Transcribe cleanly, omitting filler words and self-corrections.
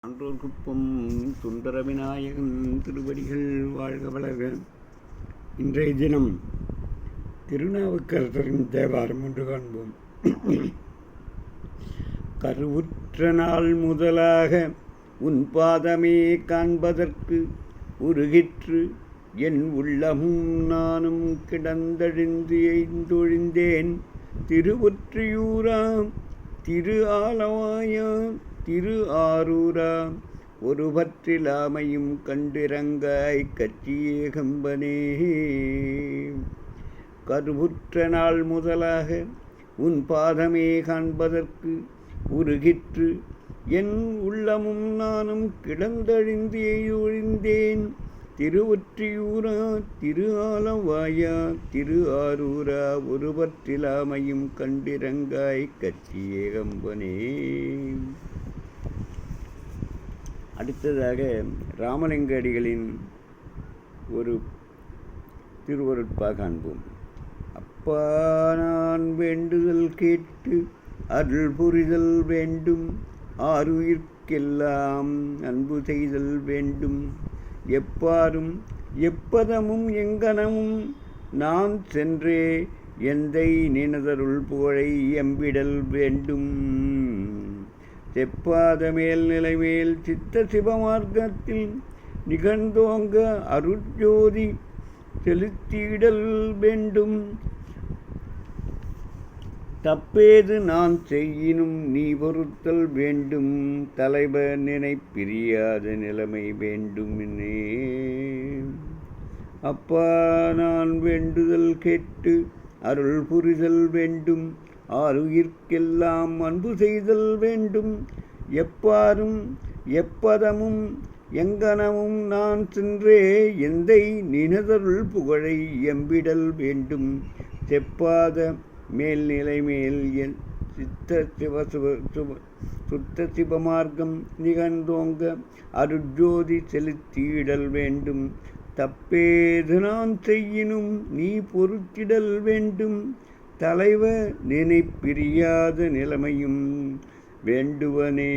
ஆன்றோர்க்குப்பம் சுந்தர விநாயகன் திருவடிகள் வாழ்க வளர்க. இன்றைய தினம் திருநாவுக்கரசரின் தேவாரம் ஒன்று காண்போம். கருவுற்ற நாள் முதலாக உன் பாதமே காண்பதற்கு உருகிற்று என் உள்ளமும் நானும் கிடந்தழிந்து எய்ந்தொழிந்தேன். திருவொற்றியூராம் திரு ஆலவாயாம் திரு ஆரூரா ஒருவற்றிலாமையும் கண்டிரங்காய் கற்றியே கம்பனே. கருவுற்ற நாள் முதலாக உன் பாதமே காண்பதற்கு உருகிற்று என் உள்ளமும் நானும் கிடந்தழிந்து எய்தொழிந்தேன். திருவொற்றியூரா திரு ஆலவாயா திரு ஆரூரா ஒருவற்றிலாமையும் கண்டிரங்காய் கற்றியே கம்பனே. அடுத்ததாக ராமலிங்க அடிகளின் ஒரு திருவருட்பா காண்போம். அப்பா நான் வேண்டுதல் கேட்டு அருள் புரிதல் வேண்டும், ஆருயிர்க்கெல்லாம் அன்பு செய்தல் வேண்டும். எப்பாரும் எப்பதமும் எங்கனமும் நான் சென்றே எந்தை நினதருள் புகழை எம்பிடல் வேண்டும். செப்பாத மேல்நிலை மேல் சித்த சிவமார்க்கத்தில் நிகழ்ந்தோங்க அருட்ஜோதி செலுத்திடல் வேண்டும். தப்பேது நான் செய்யினும் நீ பொறுத்தல் வேண்டும், தலைவர் நினை பிரியாத நிலைமை வேண்டுமினே. அப்பா நான் வேண்டுதல் கேட்டு அருள் புரிதல் வேண்டும், ஆருயிர்க்கெல்லாம் அன்பு செய்தல் வேண்டும். எப்பாரும் எப்பதமும் எங்கனமும் நான் சென்றே எந்தை நினதருள் புகழை எம்பிடல் வேண்டும். செப்பாத மேல்நிலை மேல் என் சுத்த சிவமார்க்கம் நிகழ்ந்தோங்க அருட்ஜோதி செலுத்திடல் வேண்டும். தப்பேது நான் செய்யினும் நீ பொறுத்திடல் வேண்டும், தலைவர் நினை பிரியாத நிலைமையும் வேண்டுவனே.